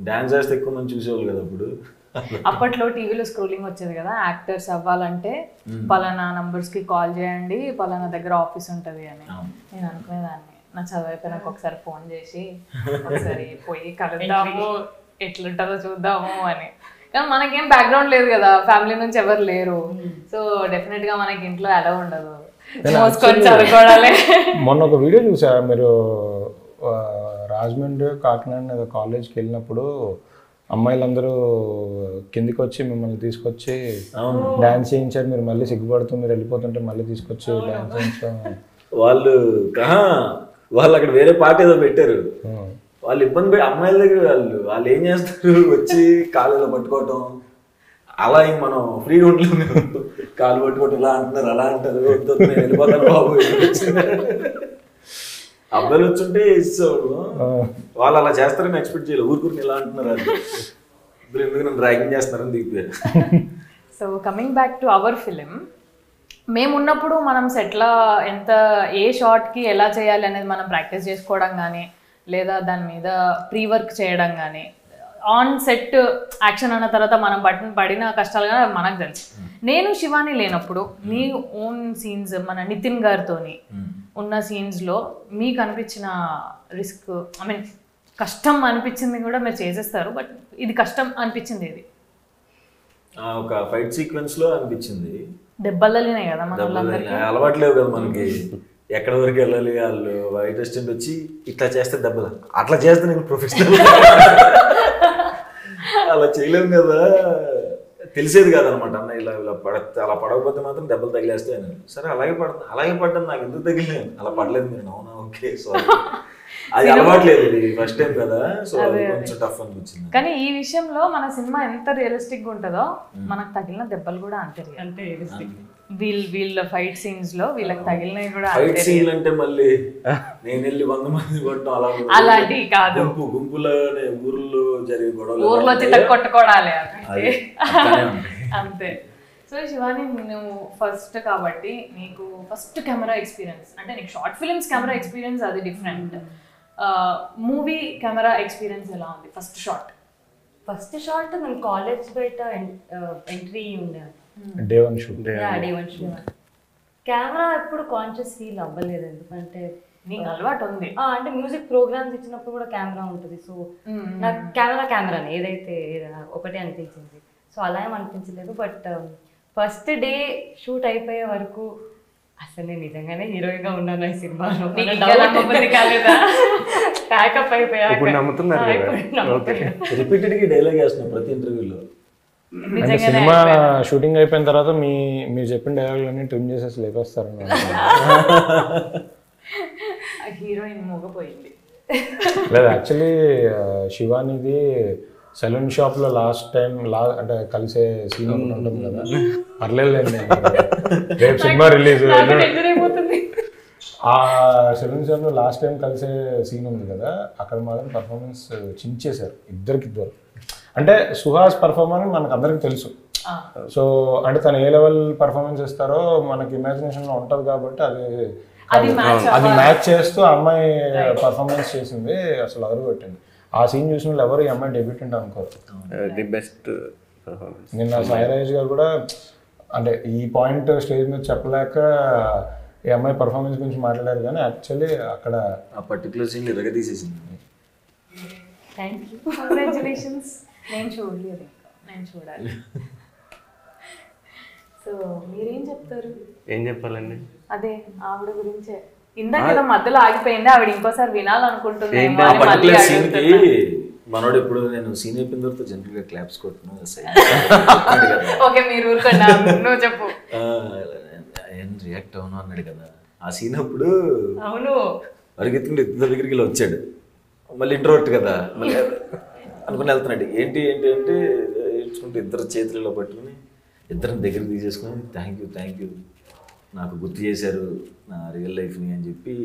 డాన్స్ చేస్తే ఎక్కువ మంది చూసేవాళ్ళు కదా అప్పుడు. అప్పట్లో టీవీలో స్క్రోలింగ్ వచ్చేది కదా, యాక్టర్స్ అవ్వాలంటే పలానా నంబర్స్కి కాల్ చేయండి, పలానా దగ్గర ఆఫీస్ ఉంటుంది అని. నేను అనుకునేదాన్ని, నా చదువు అయిపోయినాక ఒకసారి ఫోన్ చేసి ఒకసారి పోయి కలుద్దాము, ఎట్లుంటుందో చూద్దాము అని. కానీ మనకేం బ్యాక్గ్రౌండ్ లేదు కదా, ఫ్యామిలీ నుంచి ఎవరు లేరు. సో డెఫినెట్ గా మనకి ఇంట్లో అలా ఉండదు, మోసుకొని చదువుకోవాలి. మొన్న ఒక వీడియో చూసా, మీరు రాజమండ్రి కాకినాడ కాలేజ్కి వెళ్ళినప్పుడు అమ్మాయిలందరూ కిందికి వచ్చి మిమ్మల్ని తీసుకొచ్చి డాన్స్ చేయించారు. మీరు మళ్ళీ సిగ్గుపడుతూ మీరు వెళ్ళిపోతుంటే మళ్ళీ తీసుకొచ్చి డాన్స్ చేయించారు. వాళ్ళు అక్కడ వేరే పాట ఏదో పెట్టారు, వాళ్ళు ఇబ్బంది అమ్మాయిల దగ్గర వాళ్ళు ఏం చేస్తారు, వచ్చి కాళ్ళలో పట్టుకోవటం, అలా మనం ఫ్రీగా ఉండలేము, కాళ్ళు పట్టుకోవటం ఇలా అంటున్నారు, అలా అంటారు, నేను వెళ్ళిపోతాను బాబు. అబ్బాయిలు వచ్చుంటే ఇచ్చేవాడు, వాళ్ళు అలా చేస్తారని ఎక్స్పెక్ట్ చేయలేదు, ఊరుకుని ఇలా అంటున్నారు, అది ఎందుకు నన్ను ర్యాగింగ్ చేస్తున్నారని దిగిపోయారు. So coming back to our film, మేము ఉన్నప్పుడు మనం సెట్లో ఏ షార్ట్కి ఎలా చేయాలి అనేది మనం ప్రాక్టీస్ చేసుకోవడం కానీ, లేదా దాని మీద ప్రీ వర్క్ చేయడం కానీ, ఆన్ సెట్ యాక్షన్ అన్న తర్వాత మనం పడిన కష్టాలు కానీ మనకు తెలుసు. నేను శివాని లేనప్పుడు నీ ఓన్ సీన్స్ మన నితిన్ గారితోని ఉన్న సీన్స్లో మీకు అనిపించిన రిస్క్, ఐ మీన్ కష్టం అనిపించింది కూడా మీరు చేసేస్తారు, బట్ ఇది కష్టం అనిపించింది ఇది? ఒక ఫైట్ సీక్వెన్స్ లో అనిపించింది. దెబ్బలనే కదా మన వాళ్ళందరికీ అలవాట్లేవు కదా మనకి, ఎక్కడ వరకు వెళ్ళాలి. వాళ్ళు వైట్ రెస్టెంట్ వచ్చి ఇట్లా చేస్తే దెబ్బలు, అట్లా చేస్తే నేను ప్రొఫెషనల్ అలా చేయలేము కదా, తెలిసేది కాదనమాట. అన్న ఇలా ఇలా అలా పడకపోతే మాత్రం దెబ్బలు తగిలేస్తాయి. సరే అలాగే పడ్డాను, నాకు ఎందుకు తగిలేదు, అలా పడలేదు మీరు. అవునా, ఓకే, సారీ. అది అలవాట్లేదు, ఇది ఫస్ట్ టైం కదా, సో కొంచెం టఫ్ అనిపించింది. కానీ ఈ విషయంలో మన సినిమా ఎంత రియలిస్టిక్ గా ఉంటుందో మనకు తగిలిన దెబ్బలు కూడా అంతే రియలిస్టిక్. వీళ్ళ ఫైట్ సీన్స్ లో వీళ్ళకి తగిలినవి కూడా ఫైట్ సీన్ అంటే మళ్ళీ నేను వెళ్ళి 100 మంది కొట్టడం అలాంటివి కాదు, గుంపులోనే ఊర్లో జరిగే గొడవలు, ఊర్లో చిత్త కొట్టుకోవడాలి అంతే. సో శివాని, నువ్వు ఫస్ట్ కాబట్టి నీకు ఫస్ట్ కెమెరా ఎక్స్పీరియన్స్ అంటే నీకు షార్ట్ ఫిల్మ్స్ కెమెరా ఎక్స్పీరియన్స్ అది డిఫరెంట్. మూవీ కెమెరా ఎక్స్పీరియన్స్ ఎలా ఉంది? ఫస్ట్ షాట్ నేను కాలేజ్ బయట ఎంట్రీ ఉండే డే వన్ షూట్. కెమెరా ఎప్పుడు కాన్షియస్ ఫీల్ అవ్వలేదు, ఎందుకంటే నీకు అలవాటు ఉంది. అంటే మ్యూజిక్ ప్రోగ్రామ్స్ ఇచ్చినప్పుడు కూడా కెమెరా ఉంటుంది. సో నాకు కెమెరాని ఏదైతే ఒకటే అనిపించింది. సో అలా ఏం అనిపించలేదు. బట్ ఫస్ట్ డే షూట్ అయిపోయే వరకు అసలు నేను నిజంగానే హీరోయిన్గా ఉన్నాను ఈ సినిమాలో. ప్యాకప్ అయిపోయాక రిపీటెడ్గా డైలాగ్ వేస్తున్నాం ప్రతి ఇంటర్వ్యూలో. అంటే సినిమా షూటింగ్ అయిపోయిన తర్వాత మీరు చెప్పిన డైలాగులన్నీ ట్రిమ్ చేసేసి లేపేస్తారు. హీరోయిన్ మూగపోయింది. లేదు, యాక్చువల్లీ శివానిది సెలూన్ షాప్ లో లాస్ట్ టైం అంటే కలిసే సీన్ ఒకటి ఉంటుంది కదా, పర్లేదులేండి రేపు సినిమా రిలీజ్. ఆ సెలూన్ షాప్ లో లాస్ట్ టైం కలిసే సీన్ ఉంది కదా, అక్కడ మాత్రం పర్ఫార్మెన్స్ చించేశారు ఇద్దరు. అంటే సుహాస్ పర్ఫార్మెన్స్ మనకు అందరికి తెలుసు. సో అంటే తను ఏ లెవెల్ పర్ఫార్మెన్స్ ఇస్తారో మనకి ఇమాజినేషన్ లో ఉంటది కాబట్టి అది మ్యాచ్ చేస్తూ అమ్మాయి పర్ఫార్మెన్స్ చేసింది, అసలు అదరు పెట్టింది. ఆ సీన్ చూసిన వాళ్ళు ఎవరు ఈ అమ్మాయి డెబ్యూటెంట్ అనుకోరు. The best performance. నిన్న సాయిరాజ్ గారు కూడా అంటే ఈ పాయింట్ స్టేజ్ మీద చెప్పలేక ఈ అమ్మాయి పర్ఫార్మెన్స్ గురించి మాట్లాడారు, కానీ యాక్చువల్లీ అక్కడ ఆ పర్టికులర్ సీన్ ఇరగ తీసేసింది. Thank you, congratulations. నేను చూడలేదు, నేను చూడాలి. సో మీరేం చెప్తారు? ఏం చెప్పాలండి? అదే ఆవిడ గురించే ఇందాక మధ్యలో ఆగిపోయింది, ఆవిడ ఇంకోసారి వినాలనుకుంటుంది. మనోడు ఇప్పుడు నేను సీన్ అయిపోయిన తర్వాత జనరల్ గా క్లాప్స్ కొట్టును. ఓకే, మీరు ఊరుకోండి, నువ్వు చెప్పు. ఏం రియాక్ట్ అవును అన్నాడు కదా ఆ సీన్ అప్పుడు. అవును, పరిగెత్తుకుంటే ఇద్దరు దగ్గరికి వెళ్ళి వచ్చాడు. మళ్ళీ ఇంట్రోవర్ట్ కదా, మళ్ళీ అనుకుని వెళ్తున్నాడు. ఏంటి అంటే ఏడ్చుకుంటే ఇద్దరు చేతులలో పట్టుకుని ఇద్దరిని దగ్గరికి తీసేసుకుని థ్యాంక్ యూ నాకు గుర్తు చేశారు నా రియల్ లైఫ్ని అని చెప్పి.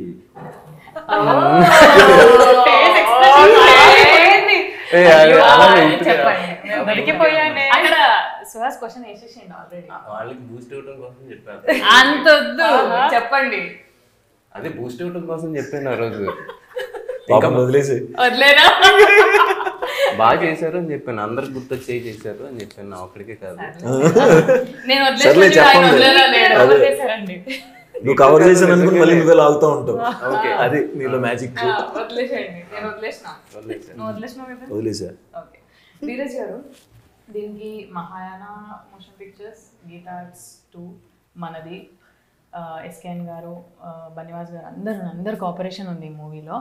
వాళ్ళకి బూస్ట్ ఇవ్వడం కోసం చెప్పారు. అంత వద్దు, చెప్పండి. అదే బూస్ట్ ఇవ్వడం కోసం చెప్పాను ఆ రోజు. వదిలేనా? బాగా చేశారు అని చెప్పాను, అందరికి గుర్తొచ్చి చేశారు అని చెప్పాను, నా ఒక్కడికే కాదు. నువ్వు కవర్ చేశాను అనుకుని మళ్ళీ నువ్వే లాగుతూ ఉంటావు. అది నీలో మ్యాజిక్. వదిలేసా. ధీరజ్ గారు, దీనికి Mahayana Motion Pictures, Geetha Arts 2, మనది, ఎస్కేఎన్ గారు, బనివాస్ గారు అందరు కోఆపరేషన్ ఉంది ఈ మూవీలో.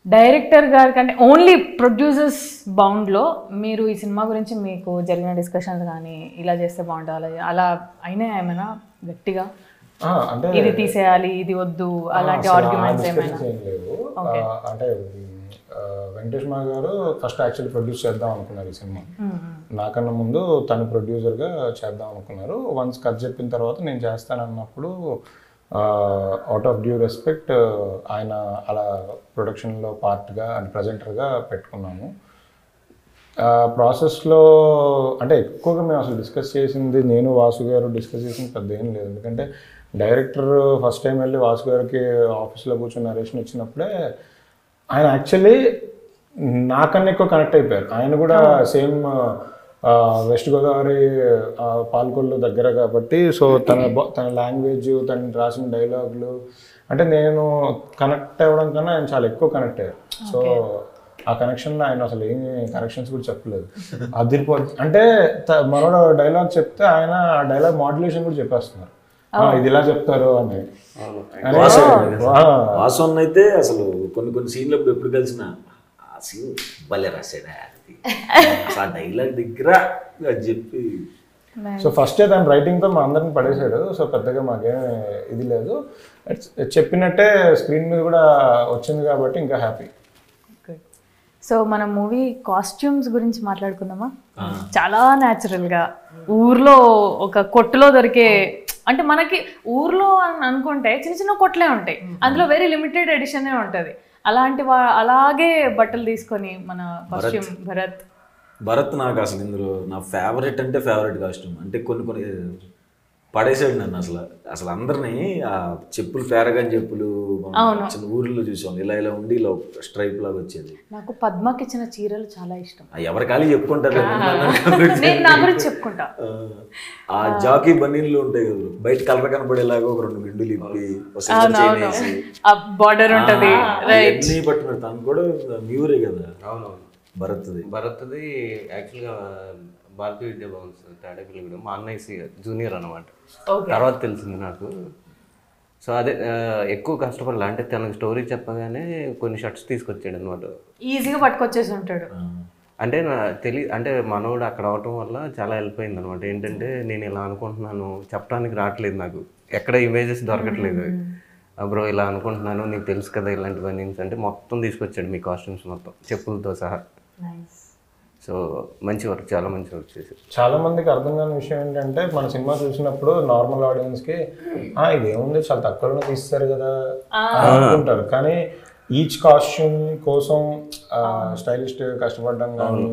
డైరెక్టర్ గారి కంటే ఓన్లీ ప్రొడ్యూసర్స్ బౌండ్లో మీరు ఈ సినిమా గురించి మీకు జరిగిన డిస్కషన్స్ కానీ ఇలా చేస్తే బాగుంటుంది అలా అయినా ఏమైనా గట్టిగా అంటే ఇది తీసేయాలి ఇది వద్దు అలాంటి ఆర్గ్యుమెంట్స్ ఏమైనా? అంటే వెంకటేష్ మా గారు ఫస్ట్ యాక్చువల్లీ ప్రొడ్యూస్ చేద్దాం అనుకున్నారు ఈ సినిమా. నాకన్నా ముందు తను ప్రొడ్యూసర్గా చేద్దాం అనుకున్నారు. వన్స్ కథ చెప్పిన తర్వాత నేను చేస్తానన్నప్పుడు అవుట్ ఆఫ్ డ్యూ రెస్పెక్ట్ ఆయన అలా ప్రొడక్షన్లో పార్ట్గా అండ్ ప్రజెంటర్గా పెట్టుకున్నాము. ప్రాసెస్లో అంటే ఎక్కువగా మేము అసలు డిస్కస్ చేసింది, నేను వాసు గారు డిస్కస్ చేసింది పెద్ద ఏం లేదు. ఎందుకంటే డైరెక్టర్ ఫస్ట్ టైం వెళ్ళి వాసు గారికి ఆఫీస్లో కూర్చొని నరేషన్ ఇచ్చినప్పుడే ఆయన యాక్చువల్లీ నాకన్నా ఎక్కువ కనెక్ట్ అయిపోయారు. ఆయన కూడా సేమ్ వెస్ట్ గోదావరి పాల్కొల్లు దగ్గర కాబట్టి సో తన లాంగ్వేజ్, తను రాసిన డైలాగులు అంటే నేను కనెక్ట్ అవ్వడం కన్నా ఆయన చాలా ఎక్కువ కనెక్ట్ అయ్యారు. సో ఆ కనెక్షన్లో ఆయన అసలు ఏం కరెక్షన్స్ కూడా చెప్పలేదు. అదిరిపోతుంది అంటే మనోడు డైలాగ్ చెప్తే ఆయన ఆ డైలాగ్ మాడ్యులేషన్ కూడా చెప్పేస్తున్నారు, ఇది ఇలా చెప్తారు అని. వాసన్ అయితే అసలు కొన్ని సీన్లు ఎప్పుడు కలిసిన ఆ సీన్ భలే రాశాడా ఆ డైలాగ్ దగ్గర అది చెప్పి. సో ఫస్ట్ దాని రైటింగ్తో మా అందరిని పడేశాడు. సో పెద్దగా మాకేం ఇది లేదు, చెప్పినట్టే స్క్రీన్ మీద కూడా వచ్చింది కాబట్టి ఇంకా హ్యాపీ. సో మన మూవీ కాస్ట్యూమ్స్ గురించి మాట్లాడుకుందామా? చాలా న్యాచురల్గా ఊర్లో ఒక కొట్టులో దొరికే, అంటే మనకి ఊర్లో అని అనుకుంటే చిన్న చిన్న కొట్లే ఉంటాయి, అందులో వెరీ లిమిటెడ్ ఎడిషనే ఉంటుంది. అలాంటి అలాగే బట్టలు తీసుకొని మన కాస్ట్యూమ్ భరత్ నాకు అసలు ఇందులో నా ఫేవరెట్ అంటే ఫేవరెట్ కాస్ట్యూమ్. అంటే కొన్ని పడేసాడు నన్ను అసలు అందరినీ. ఆ చెప్పులు ఫేరగాని చెప్పులు చిన్న ఊర్లో చూసాం, ఇలా ఉండి ఇలా స్ట్రైప్ లాగా వచ్చేది. నాకు పద్మకి ఇచ్చిన చీరలు చాలా ఇష్టం. ఎవరి ఖాళీ చెప్పుకుంటారు, నా గురించి చెప్పుకుంటా. ఆ జాకీ బన్నీలు ఉంటాయి కదా, బయట కలర్ కనపడేలాగా ఒక 2 గిండులు ఇప్పి బార్డర్ ఉంటది. బట్ మరి తను కూడా మ్యూరే కదా. అవునవును, భరత్ది యాక్చువల్గా భారతీయ విద్యా భవన్ తాడేపల్లి, మా అన్నయ్య జూనియర్ అనమాట. తర్వాత తెలిసింది నాకు. సో అదే ఎక్కువ కష్టపడాలి అంటే తనకు స్టోరీ చెప్పగానే కొన్ని షర్ట్స్ తీసుకొచ్చాడు అనమాట. ఈజీగా పట్టుకొచ్చేసి ఉంటాడు. అంటే అంటే మనోడు అక్కడ అవటం వల్ల చాలా హెల్ప్ అయింది అనమాట. ఏంటంటే నేను ఇలా అనుకుంటున్నాను చెప్పడానికి రావట్లేదు, నాకు ఎక్కడ ఇమేజెస్ దొరకట్లేదు. బ్రో ఇలా అనుకుంటున్నాను, నీకు తెలుసు కదా ఇలాంటివన్నీ అంటే మొత్తం తీసుకొచ్చాడు మీ కాస్ట్యూమ్స్ మొత్తం చెప్పులతో సహా. సో మంచి వర్క్, చాలా మంచి వర్క్ చేశారు. చాలా మందికి అర్థం కాని విషయం ఏంటంటే మన సినిమా చూసినప్పుడు నార్మల్ ఆడియన్స్కి ఇది ఏముంది చాలా తక్కువలో తీస్తారు కదా అనుకుంటారు. కానీ ఈచ్ కాస్ట్యూమ్ కోసం స్టైలిస్ట్ కష్టపడడం కానీ,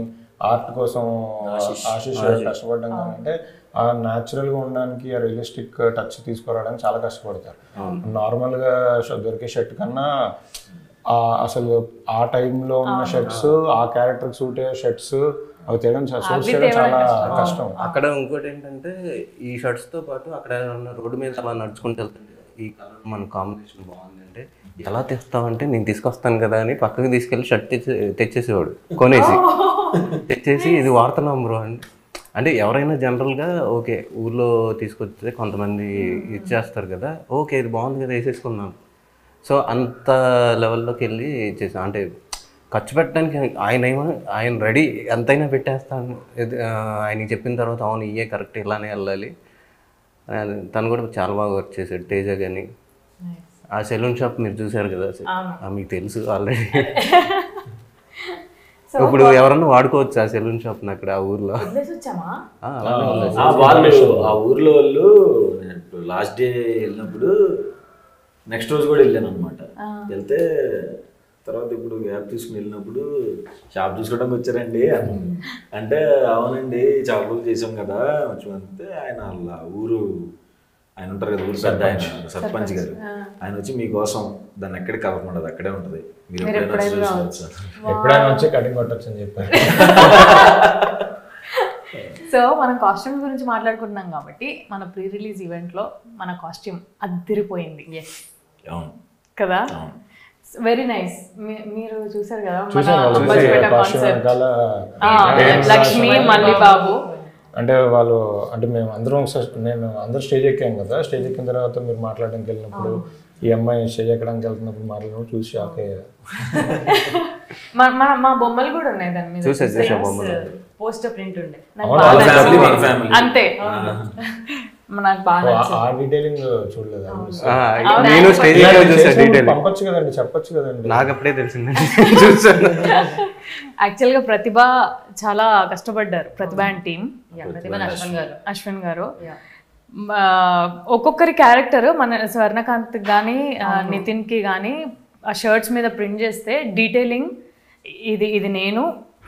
ఆర్ట్ కోసం ఆశీష్ కష్టపడడం కానీ, అంటే ఆ న్యాచురల్గా ఉండడానికి ఆ రియలిస్టిక్ టచ్ తీసుకురావడానికి చాలా కష్టపడతారు. నార్మల్గా దొరికే షర్ట్ కన్నా అసలు ఆ టైంలో ఉన్న షర్ట్స్, ఆ క్యారెక్టర్ సూట్ అయ్యే షర్ట్స్ అవి చేయడం చాలా కష్టం. అక్కడ ఇంకోటి ఏంటంటే ఈ షర్ట్స్తో పాటు అక్కడ రోడ్డు మీద అలా నడుచుకుంటూ వెళ్తుంటే ఈ కలర్ మన కాంబినేషన్ బాగుందంటే ఎలా తెస్తావంటే నేను తీసుకొస్తాను కదా అని పక్కకి తీసుకెళ్ళి షర్ట్ తెచ్చేసేవాడు, తెచ్చేసి ఇది వాడుతున్నాం బ్రో అంటే ఎవరైనా జనరల్గా ఓకే ఊర్లో తీసుకొస్తే కొంతమంది ఇచ్చేస్తారు కదా, ఓకే ఇది బాగుంది కదా వేసేసుకుందాం. సో అంత లెవెల్లోకి వెళ్ళి చేసాం. అంటే ఖర్చు పెట్టడానికి ఆయన రెడీ ఎంతైనా పెట్టేస్తాను. ఆయనకి చెప్పిన తర్వాత అవును ఇయే కరెక్ట్ ఇలానే వెళ్ళాలి. తను కూడా చాలా బాగా వర్క్ చేశాడు. తేజ కానీ ఆ సెలూన్ షాప్ మీరు చూసారు కదా, మీకు తెలుసు ఆల్రెడీ. ఇప్పుడు ఎవరన్నా వాడుకోవచ్చు ఆ సెలూన్ షాప్ అక్కడ ఆ ఊర్లో. ఆ ఊర్లో వాళ్ళు లాస్ట్ డే వెళ్ళినప్పుడు నెక్స్ట్ రోజు కూడా వెళ్ళాను అనమాట. వెళ్తే తర్వాత ఇప్పుడు గ్యాప్ తీసుకుని వెళ్ళినప్పుడు షాప్ చూసుకోవడానికి వచ్చారండి అంటే అవునండి చాలా రోజులు చేసాం కదా అంటే ఆయన వాళ్ళ ఊరు ఆయన ఉంటారు కదా, ఊరు పెద్ద ఆయన సర్పంచ్ గారు, ఆయన వచ్చి మీకోసం దాన్ని ఎక్కడికి కలపమండదు అక్కడే ఉంటుంది, మీరు ఎప్పుడైనా వచ్చి కటింగ్ కొట్టచ్చు అని చెప్పారు. సో మనం కాస్ట్యూమ్ గురించి మాట్లాడుకుంటున్నాం కాబట్టి మన ప్రీ రిలీజ్ ఈవెంట్లో మన కాస్ట్యూమ్ అద్దరిపోయింది కదా, వెరీ నైస్. మీరు చూసారు కదా లక్ష్మి మల్లి బాబు, అంటే వాళ్ళు అంటే మేము అందరం అందరూ స్టేజ్ ఎక్కాం కదా, స్టేజ్ ఎక్కిన తర్వాత మీరు మాట్లాడడానికి వెళ్ళినప్పుడు ఈ అమ్మాయి స్టేజ్ ఎక్కడానికి వెళ్తున్నప్పుడు మాట్లాడినప్పుడు చూసి షాక్ అయ్యారు. మా బొమ్మలు కూడా ఉన్నాయి దాని మీద, పోస్టర్ ప్రింట్ ఉండే అంతే. నాకు బాగా పంపొచ్చు కదండి, చెప్పొచ్చు కదండి. నాకు అప్పుడే తెలిసింది. యాక్చువల్గా ప్రతిభ చాలా కష్టపడ్డారు, ప్రతిభ అండ్ టీమ్, అశ్విన్ గారు. ఒక్కొక్కరి క్యారెక్టర్ మన స్వర్ణకాంత్ కానీ నితిన్కి కానీ ఆ షర్ట్స్ మీద ప్రింట్ చేస్తే డీటెయిలింగ్, ఇది నేను,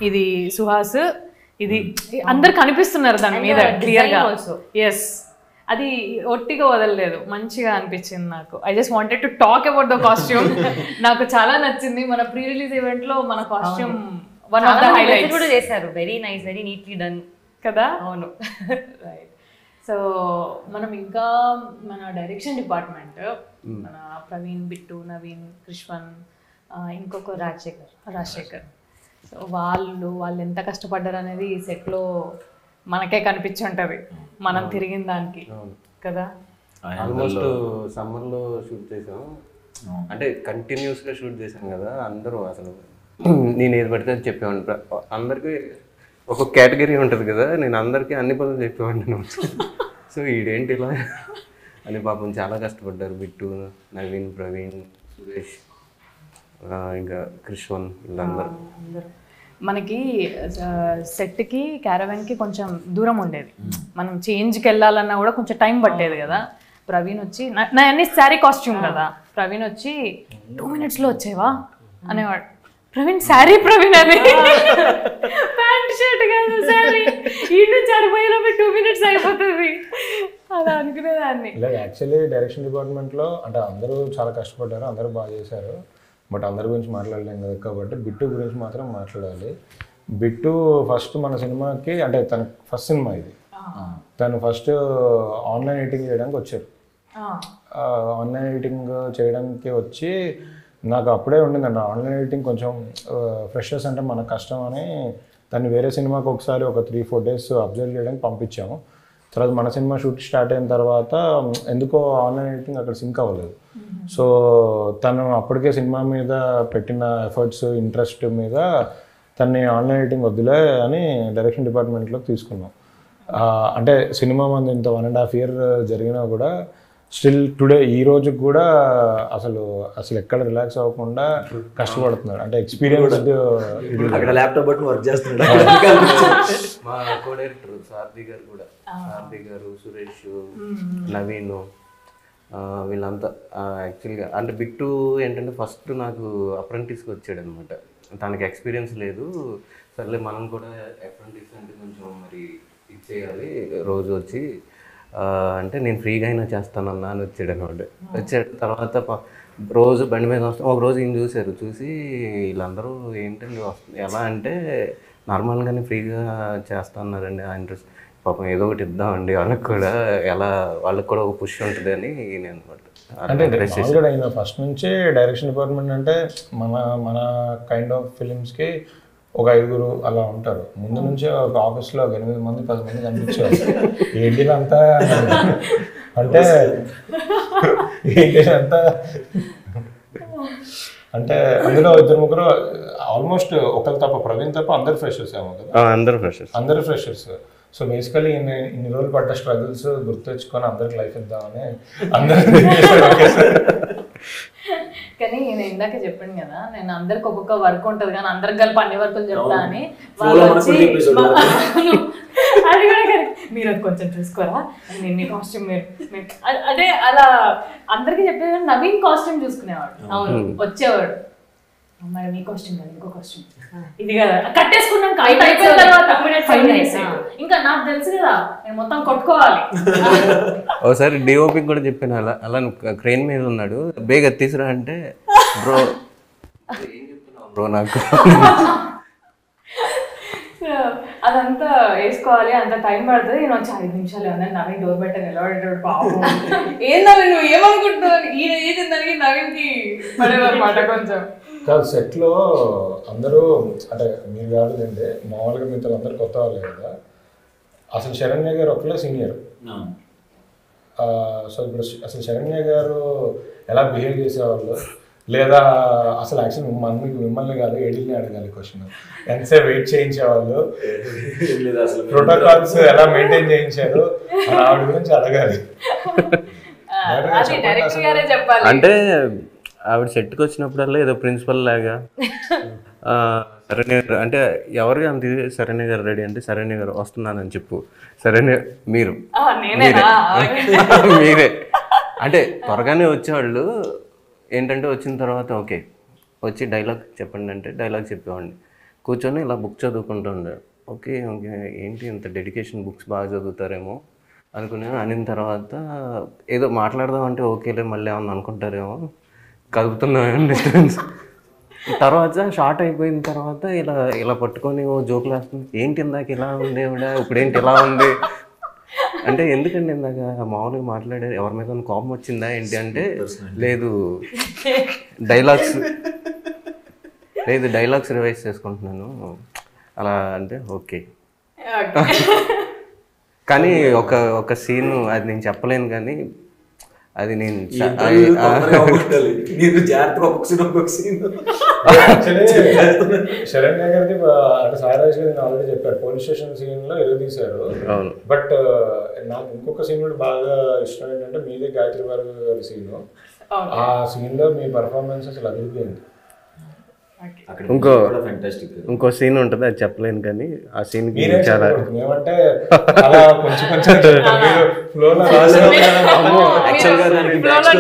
ఇది సుహాస్, ఇది అందరు కనిపిస్తున్నారు దాని మీద క్లియర్గా. ఎస్, అది ఒట్టిగా వదలలేదు, మంచిగా అనిపించింది నాకు. I just wanted to talk about the costume. నాకు చాలా నచ్చింది. మన ప్రీ రిలీజ్ ఈవెంట్ లో మన costume one of the highlights కూడా చేశారు. Very nice, very neatly done కదా. అవును, రైట్. సో మనం ఇంకా మన డైరెక్షన్ డిపార్ట్మెంట్ మన ప్రవీణ్, బిట్టు, నవీన్, కృష్వన్, ఇంకొక రాజశేఖర్. సో వాళ్ళు ఎంత కష్టపడ్డారు అనేది ఈ సెట్లో మనకే కనిపించుంటది, మనం తిరిగిన దానికి కదా. ఆల్మోస్ట్ సమ్మర్లో షూట్ చేసాం, అంటే కంటిన్యూస్గా షూట్ చేశాం కదా. అందరూ అసలు నేను ఏది పడితే అది చెప్పేవాడిని. అందరికీ ఒక కేటగిరీ ఉంటుంది కదా, నేను అందరికీ అన్ని పనులు చెప్పేవాడిని. సో ఈడేంటి ఇలా అని పాపం చాలా కష్టపడ్డారు. బిట్టు, నవీన్, ప్రవీణ్, సురేష్, ఇంకా కృష్వన్, వీళ్ళందరూ. మనకి సెట్కి క్యారవాన్కి కొంచెం దూరం ఉండేది, మనం చేంజ్కి వెళ్ళాలన్నా కూడా కొంచెం టైం పట్టేది కదా. ప్రవీణ్ వచ్చి నా అన్ని శారీ కాస్ట్యూమ్ కదా, ప్రవీణ్ వచ్చి 2 minutesలో వచ్చేవా అనేవాడు. ప్రవీణ్ శారీ, ప్రవీణ్ అది ప్యాంట్ షర్ట్ కాదు శారీ, ఈ నుంచి అడిపోయేలోపు 2 minutes అయిపోతుంది అలా అనుకునేదాన్ని. ఇలా యాక్చువల్లీ డైరెక్షన్ డిపార్ట్మెంట్లో అంటే అందరూ చాలా కష్టపడ్డారు, అందరూ బాగా చేశారు. బట్ అందరి గురించి మాట్లాడలేం కదా, కాబట్టి బిట్టు గురించి మాత్రం మాట్లాడాలి. బిట్టు ఫస్ట్ మన సినిమాకి, అంటే తన ఫస్ట్ సినిమా ఇది, తను ఫస్ట్ ఆన్లైన్ ఎడిటింగ్ చేయడానికి వచ్చారు. ఆన్లైన్ ఎడిటింగ్ చేయడానికి వచ్చి నాకు అప్పుడే ఉండిందండి ఆన్లైన్ ఎడిటింగ్ కొంచెం ఫ్రెషర్స్ అంటే మనకు కష్టం అని దాన్ని వేరే సినిమాకి ఒకసారి ఒక 3-4 days అబ్జర్వ్ చేయడానికి పంపించాము. తర్వాత మన సినిమా షూట్ స్టార్ట్ అయిన తర్వాత ఎందుకో ఆన్లైన్ ఎడిటింగ్ అక్కడ సింక్ అవ్వలేదు. సో తను అప్పటికే సినిమా మీద పెట్టిన ఎఫర్ట్స్, ఇంట్రెస్ట్ మీద తన్ని ఆన్లైన్ ఎడిటింగ్ వద్దులే అని డైరెక్షన్ డిపార్ట్మెంట్లోకి తీసుకున్నాం. అంటే సినిమా మంది ఇంత 1.5 year జరిగినా కూడా స్టిల్ టుడే ఈ రోజుకి కూడా అసలు ఎక్కడ రిలాక్స్ అవ్వకుండా కష్టపడుతున్నాడు. అంటే ఎక్స్పీరియన్స్డ్ అక్కడ ల్యాప్టాప్ బట్టి వర్క్ చేస్తున్నాడు. మా కో డైరెక్టర్ సారథి గారు కూడా, సారథి గారు, సురేష్, నవీన్, వీళ్ళంతా యాక్చువల్గా అంటే బిట్టు ఏంటంటే ఫస్ట్ నాకు అప్రెంటిస్కి వచ్చాడు అనమాట. తనకి ఎక్స్పీరియన్స్ లేదు, సర్లే మనం కూడా అప్రెంటిస్ అంటే కొంచెం మరి ఇచ్చేయాలి రోజు వచ్చి అంటే నేను ఫ్రీగా అయినా చేస్తానన్నా అని వచ్చాడు అనమాట. వచ్చాడు తర్వాత రోజు బండి మీద వస్తాం. ఒక రోజు ఈయన చూశారు, చూసి వీళ్ళందరూ ఏంటండి ఎలా అంటే నార్మల్గానే ఫ్రీగా చేస్తున్నారండి ఆ ఇంట్రెస్ట్, పాపం ఏదో ఒకటి ఇద్దామండి వాళ్ళకి కూడా, ఎలా వాళ్ళకి కూడా ఒక పుష్ ఉంటుంది అని నేను అనమాట. అంటే ఆయన ఫస్ట్ నుంచి డైరెక్షన్ డిపార్ట్మెంట్ అంటే మన కైండ్ ఆఫ్ ఫిలిమ్స్కి ఒక 5 అలా ఉంటారు. ముందు నుంచే ఒక ఆఫీస్లో 8 మంది 10 మంది కనిపించారు. ఏంటిదంతా అంటే ఏంటిదంతా అంటే అందులో 2-3 ఆల్మోస్ట్ ఒకరు తప్ప, ప్రవీణ్ తప్ప అందరు ఫ్రెషర్స్ ఏమో కదా. అందరు ఫ్రెషర్స్. సో బేసికలీ ఇన్ని రోజులు పడ్డ స్ట్రగుల్స్ గుర్తు తెచ్చుకొని అందరికి లైఫ్ ఇద్దామని అందరూ. కానీ నేను ఇందాక చెప్పాను కదా, నేను అందరికి ఒక్కొక్క వర్క్ ఉంటుంది కానీ అందరికి కలిపి అన్ని వర్కులు చెప్తా అని. అది కూడా మీరు అది కొంచెం చూసుకోరా, నేను మీ కాస్ట్యూమ్ అంటే అలా అందరికి చెప్పేది. నవీన్ కాస్ట్యూమ్ చూసుకునేవాడు, అవును వచ్చేవాడు, మరి మీ కాస్ట్యూమ్ కదా ఇంకో కాస్ట్యూమ్ ఇది కదా కట్టేసుకున్నాక అయిపోయిన తర్వాత ఇంకా నాకు తెలుసు కదా నేను మొత్తం కొట్టుకోవాలి. ఒకసారి డిఓపి కూడా చెప్పాను అలా అలా క్రెయిన్ మీద ఉన్నాడు, బేగా తీసురా అంటే బ్రో ఏం చెప్తున్నావు బ్రో నాకు అదంతా వేసుకోవాలి, అంత టైం పడుతుంది. నేను వచ్చి 5 నిమిషాలు ఏమన్నా నవీన్ డోర్ పెట్ట నిలబడేటాడు పాపం. ఏందని నువ్వు ఏమనుకుంటున్నావు, ఈయన ఏది దానికి నవీన్కి పడేదన్నమాట కొంచెం. కాదు సెట్లో అందరూ అంటే మీరు కాదులేండి, మామూలుగా మీతో అందరు కొత్త వాళ్ళే కదా. అసలు శరణ్య గారు ఒకళ్ళే సీనియర్. సో ఇప్పుడు అసలు శరణ్య గారు ఎలా బిహేవ్ చేసేవాళ్ళు, లేదా అసలు యాక్చువల్ మిమ్మల్ని కాదు ఏడీని అడగాలి క్వశ్చన్, ఎంతసేపు వెయిట్ చేయించేవాళ్ళు, ప్రోటోకాల్స్ ఎలా మెయింటైన్ చేయించారు ఆవిడ గురించి అడగాలి. అంటే ఆవిడ సెట్కి వచ్చినప్పుడల్లా ఏదో ప్రిన్సిపల్ లాగా శరణ్య అంటే ఎవరికి అంత శరణ్య గారు రెడీ అంటే శరణ్య గారు వస్తున్నానని చెప్పు, శరణ్య మీరే అంటే త్వరగానే వచ్చేవాళ్ళు. ఏంటంటే వచ్చిన తర్వాత ఓకే వచ్చి డైలాగ్ చెప్పండి అంటే డైలాగ్ చెప్పేవాడిని, కూర్చొని ఇలా బుక్ చదువుకుంటూ ఉండే. ఓకే ఓకే ఏంటి ఇంత డెడికేషన్, బుక్స్ బాగా చదువుతారేమో అనుకున్నాను. అనిన తర్వాత ఏదో మాట్లాడదాం అంటే ఓకేలే మళ్ళీ ఏమన్నా అనుకుంటారేమో కదుపుతున్నాం డిస్టెన్స్. తర్వాత షార్ట్ అయిపోయిన తర్వాత ఇలా ఇలా పట్టుకొని ఓ జోకులు వేస్తుంది, ఏంటి ఇందాక ఇలా ఉంది ఇప్పుడేంటి ఇలా ఉంది అంటే ఎందుకండి ఇందాక మామూలుగా మాట్లాడారు, ఎవరి మీద కోపం వచ్చిందా ఏంటి అంటే, లేదు డైలాగ్స్ రివైజ్ చేసుకుంటున్నాను అలా అంటే ఓకే. కానీ ఒక సీన్ అది నేను చెప్పలేను, కానీ అది నేను శరణ్య గారిది అంటే సాయిరాజ్ గారి నేను ఆల్రెడీ చెప్పాడు, పోలీస్ స్టేషన్ సీన్ లో ఎరగదీశారు. బట్ నాకు ఇంకొక సీన్ కూడా బాగా ఇష్టం ఏంటంటే మీదే గాయత్రి గారి సీన్. ఆ సీన్ లో మీ పర్ఫార్మెన్స్ అసలు అదిరిపోయింది. ఇంకో సీన్ ఉంటుంది, అది చెప్పలేను, కానీ ఆ సీన్ చాలా ఏమంటే అలా కొంచెం కొంచెం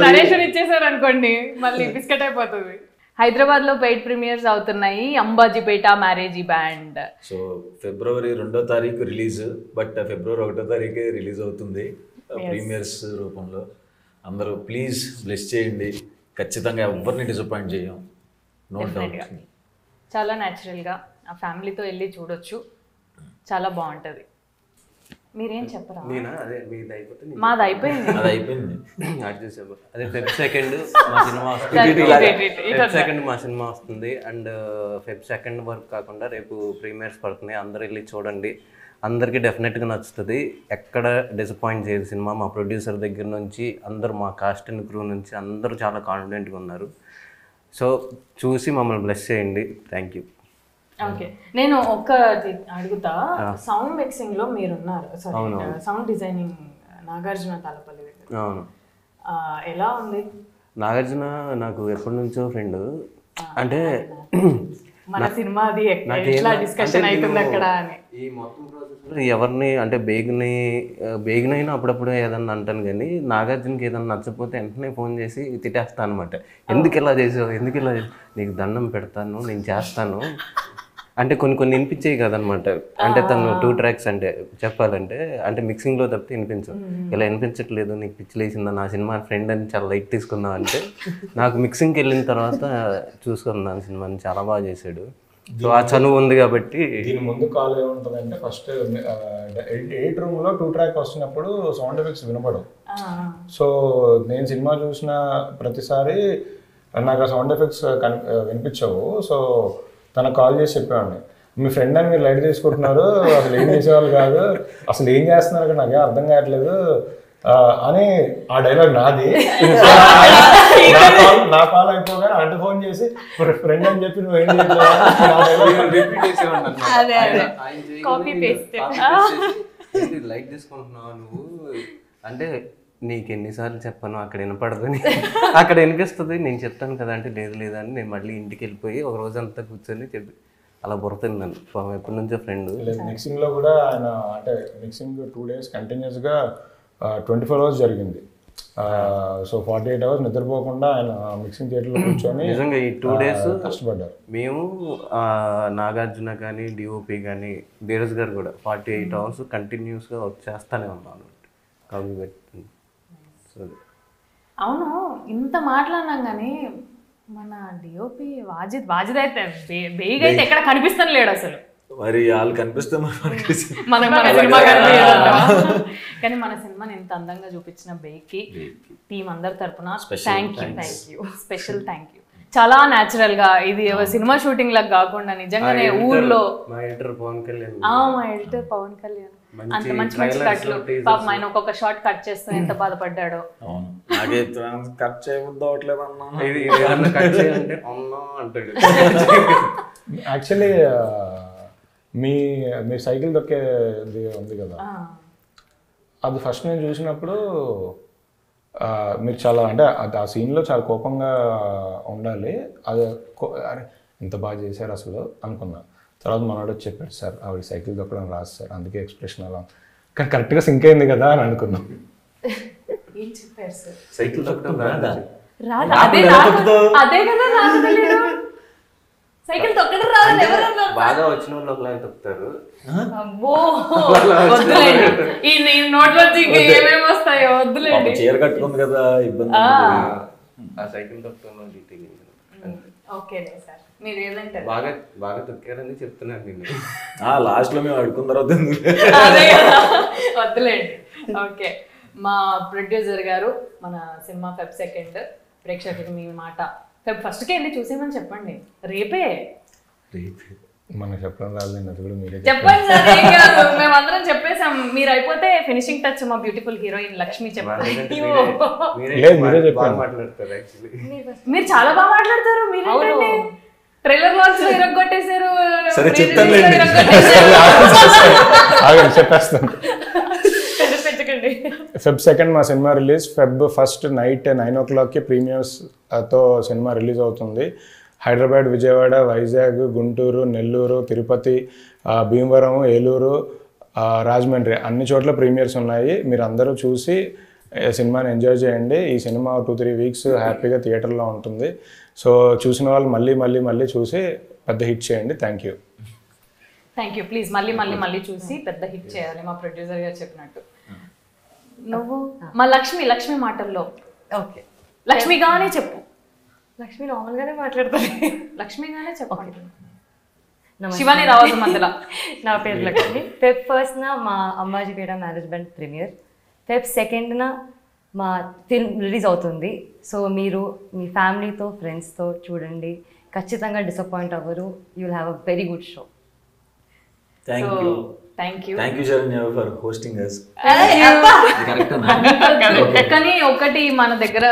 నరేషన్ ఇచ్చేసారు అనుకోండి, మళ్ళీ బిస్కెట్ అయిపోతుంది. హైదరాబాద్ లో పెయిడ్ ప్రీమియర్స్ అవుతున్నాయి Ambajipeta marriage band. So February 2వ తారీఖు రిలీజ్, బట్ ఫిబ్రవరి 1వ తారీఖే రిలీజ్ అవుతుంది ప్రీమియర్స్ రూపంలో. అందరూ ప్లీజ్ బ్లెస్ చేయండి, ఖచ్చితంగా ఎవరిని డిసప్పాయింట్ చేయం. చాలా న్యాచురల్గా ఆ ఫ్యామిలీతో వెళ్ళి చూడొచ్చు, చాలా బాగుంటుంది. మీరేం చెప్పరా? మాది అయిపోయింది. అదే ఫెబ్ సెకండ్ మా సినిమా వస్తుంది. అండ్ ఫెబ్ సెకండ్ వరకు కాకుండా రేపు ప్రీమియర్స్ పడుతున్నాయి, అందరూ వెళ్ళి చూడండి. అందరికీ డెఫినెట్గా నచ్చుతుంది, ఎక్కడ డిసప్పాయింట్ చేయదు సినిమా. మా ప్రొడ్యూసర్ దగ్గర నుంచి అందరూ, మా కాస్ట్ అండ్ క్రూ నుంచి అందరూ చాలా కాన్ఫిడెంట్గా ఉన్నారు. సో చూసి మమ్మల్ని బ్లెస్ చేయండి. Thank you. ఓకే, నేను ఒక్కటి అడుగుతా. సౌండ్ మిక్సింగ్ లో మీరున్నారు, సౌండ్ డిజైనింగ్ నాగార్జున తాళపల్లి దగ్గర. అవును, ఎలా ఉంది? నాగార్జున నాకు ఎప్పటి నుంచో ఫ్రెండ్. అంటే మన సినిమా అది ఎట్లా డిస్కషన్ అవుతుంది అక్కడ అని. ఈ మొత్తం ప్రాసెస్లో ఎవరిని అంటే బేగినైనా అప్పుడప్పుడు ఏదన్నా అంటాను, కానీ నాగార్జునకి ఏదన్నా నచ్చకపోతే వెంటనే ఫోన్ చేసి తిట్టేస్తాను అనమాట. ఎందుకు ఇలా చేసావు, ఎందుకు ఇలా చేసావు, నీకు దండం పెడతాను, నేను చేస్తాను అంటే కొన్ని వినిపించేవి కదనమాట. అంటే తను 2 ట్రాక్స్ అంటే చెప్పాలంటే అంటే మిక్సింగ్లో తప్పితే వినిపించవు. ఇలా వినిపించట్లేదు, నీకు పిచ్చిలేసిందా, నా సినిమా ఫ్రెండ్ అని చాలా లైట్ తీసుకుందాం అంటే, నాకు మిక్సింగ్కి వెళ్ళిన తర్వాత చూసుకున్నాను సినిమాని, చాలా బాగా చేశాడు. సో ఆ చనువు ఉంది కాబట్టి. దీని ముందు కాల్ ఏముంటుందంటే, ఫస్ట్ 8 రూమ్లో 2 ట్రాక్ వస్తున్నప్పుడు సౌండ్ ఎఫెక్ట్స్ వినపడవు. సో నేను సినిమా చూసిన ప్రతిసారి నాకు ఆ సౌండ్ ఎఫెక్ట్స్ వినిపించవు. సో తనకు కాల్ చేసి చెప్పేవాడిని, మీ ఫ్రెండ్ అని మీరు లైట్ తీసుకుంటున్నారు, అసలు ఏం చేసేవాళ్ళు కాదు, అసలు ఏం చేస్తున్నారు కదా నాకేం అర్థం కావట్లేదు అని. ఆ డైలాగ్ నాది. నా కాల్ అయిపోగానే అంటే ఫోన్ చేసి ఫ్రెండ్ అని చెప్పి నువ్వు ఏం లైట్ తీసుకుంటున్నావు నువ్వు అంటే, నీకు ఎన్నిసార్లు చెప్పాను అక్కడ వినపడదని, అక్కడ వినిపిస్తుంది, నేను చెప్తాను కదా అంటే లేదు లేదని నేను మళ్ళీ ఇంటికి వెళ్ళిపోయి ఒక రోజంతా కూర్చొని చెప్పి అలా బుర్రతిన్నాను. ఎప్పటి నుంచో ఫ్రెండ్. మిక్సింగ్లో కూడా ఆయన అంటే మిక్సింగ్ 2 days కంటిన్యూస్గా 24 hours జరిగింది. సో 48 hours నిద్రపోకుండా ఆయన మిక్సింగ్ థియేటర్లో కూర్చొని నిజంగా ఈ 2 days కష్టపడ్డారు. మేము నాగార్జున కానీ డిఓపి కానీ ధీరజ్ గారు కూడా 48 hours కంటిన్యూస్గా వర్క్ చేస్తూనే ఉన్నాను కాపీ పెట్టి. అవును, ఇంత మాట్లాడినాం కానీ మన డిఓపి వాజిద్ అయితే బేగ్ అయితే ఎక్కడ కనిపిస్తాను లేడు అసలు. మరి వాళ్ళు కనిపిస్తే మన సినిమా కానీ మన సినిమాని ఎంత అందంగా చూపించిన బేగ్కి టీం అందరి తరపున స్పెషల్ థ్యాంక్ యూ. చాలా న్యాచురల్ గా, ఇది సినిమా షూటింగ్ లాగా కాకుండా నిజంగానే ఊర్లో. మా ఎడిటర్ పవన్ కళ్యాణ్ అంత మంచి మంచి కట్లు, పాపం ఆయన ఒక్కొక్క షార్ట్ కట్ చేస్తూ ఎంత బాధపడ్డాడో. యాక్చువల్లీ మీ సైకిల్ దొక్కేది ఉంది కదా, అది ఫస్ట్ నేను చూసినప్పుడు మీరు చాలా అంటే ఆ సీన్లో చాలా కోపంగా ఉండాలి. అది అరే ఇంత బాగా చేశారు అసలు అనుకున్నా. తర్వాత మనోడు చెప్పాడు, సార్ ఆవిడ సైకిల్ దొక్కడం రాదు సార్, అందుకే ఎక్స్ప్రెషన్ అలా, కానీ కరెక్ట్గా సింక్ అయింది కదా అని అనుకున్నాం. సైకిల్ దొక్కడం రాదా? సైకిల్ తొక్కడం రాదు, బాగా వచ్చిన వాళ్ళు ఒకలా తొక్కుతారు. ఈ నోట్లో ఏమేమి వస్తాయో వద్దులేండి. చీర కట్టుకుంది కదా ఇబ్బంది. ఆ సైకిల్ తొక్కడంలో బాగా బాగా తొక్కారని చెప్తున్నాను నేను. లాస్ట్ లో మేము అడుకున్న తర్వాత వద్దులేండి. ఓకే, మా ప్రొడ్యూసర్ గారు మన సినిమా ఫెబ్ 2 ప్రేక్షకులకు మీ మాట ఫెబ్ 1కే వెళ్ళి చూసేమని చెప్పండి. రేపే మనకు చెప్పడం రాలేదు, అది కూడా మీరే చెప్పండి సార్. ఏం కాదు, మేమందరం చెప్పేసాం. మీరు అయిపోతే ఫినిషింగ్ టచ్ మా బ్యూటిఫుల్ హీరోయిన్ లక్ష్మి చెప్పండి. లేదు, మీరే చెప్పండి. మాట్లాడతారు యాక్చువల్లీ. మీరు చాలా బాగా మాట్లాడతారు. మీరు ట్రైలర్ లాంచ్ లో ఇరగొట్టేశారు. సరే చెప్తానులేండి. ఆగండి, చెప్పేస్తాను. పెంచకండి. ఫెబ్ 2 మా సినిమా రిలీజ్. ఫెబ్ 1 నైట్ 9 o'clockకి ప్రీమియర్స్తో సినిమా రిలీజ్ అవుతుంది. హైదరాబాద్, విజయవాడ, వైజాగ్, గుంటూరు, నెల్లూరు, తిరుపతి, భీమవరం, ఏలూరు, రాజమండ్రి అన్ని చోట్ల ప్రీమియర్స్ ఉన్నాయి. మీరు అందరూ చూసి సినిమాని ఎంజాయ్ చేయండి. ఈ సినిమా 2-3 weeks హ్యాపీగా థియేటర్లో ఉంటుంది. సో చూసిన వాళ్ళు మళ్ళీ మళ్ళీ మళ్ళీ చూసి పెద్ద హిట్ చేయండి. Thank you. ప్లీజ్ మళ్ళీ మళ్ళీ మళ్ళీ చూసి పెద్ద హిట్ చేయాలి, మా ప్రొడ్యూసర్ గారు చెప్పినట్టు. నువ్వు మా లక్ష్మి మాటల్లో ఓకే, లక్ష్మిగానే చెప్పు. లక్ష్మి నార్మల్గానే మాట్లాడుతుంది. లక్ష్మిగానే చెప్పండి. నమస్తే. శివాని రావద్దు మధ్యలో. నా పేరు లక్ష్మి. ఫెబ్ 1 మా అంబాజీపేట మేనేజ్మెంట్ ప్రీమియర్. ఫెబ్ 2 మా ఫిల్మ్ రిలీజ్ అవుతుంది. సో మీరు మీ ఫ్యామిలీతో ఫ్రెండ్స్తో చూడండి, ఖచ్చితంగా డిసప్పాయింట్ అవ్వరు. You will have a very good show. Thank you. Thank you Saranya for hosting us. కానీ ఒకటి, మన దగ్గర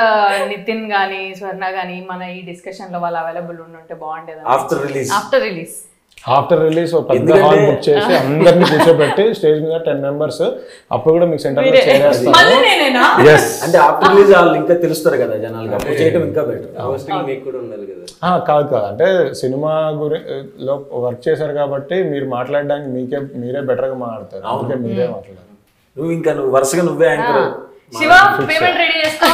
నితిన్ గానీ స్వర్ణ గానీ మన ఈ డిస్కషన్ లో వాళ్ళు అవైలబుల్ ఉంటే బాగుండేది. ఆఫ్టర్ రిలీజ్ ఆఫ్టర్ రిలీజ్ ఒక పెద్ద హాల్ బుక్ చేసి అందరిని కూర్చోబెట్టి స్టేజ్ మీద 10 members, అప్పుడు కూడా మీకు సెంటర్ లో చేరేస్తాను. అంటే ఆఫ్టర్ రిలీజ్ వాళ్ళు ఇంకా తెలుస్తారు కదా జనాలకి, అప్పుడు చేయడం ఇంకా బెటర్. హోస్టింగ్ మీకు కూడా ఉండాలి కదా. కాదు అంటే సినిమా లో వర్క్ చేశారు కాబట్టి మీరు మాట్లాడడానికి మీరే బెటర్ గా మాట్లాడతారు. అందుకే మీరే మాట్లాడారు. నువ్వు వరుసగా నువ్వే యాంకర్. శివ పేమెంట్ రెడీ చేసుకో.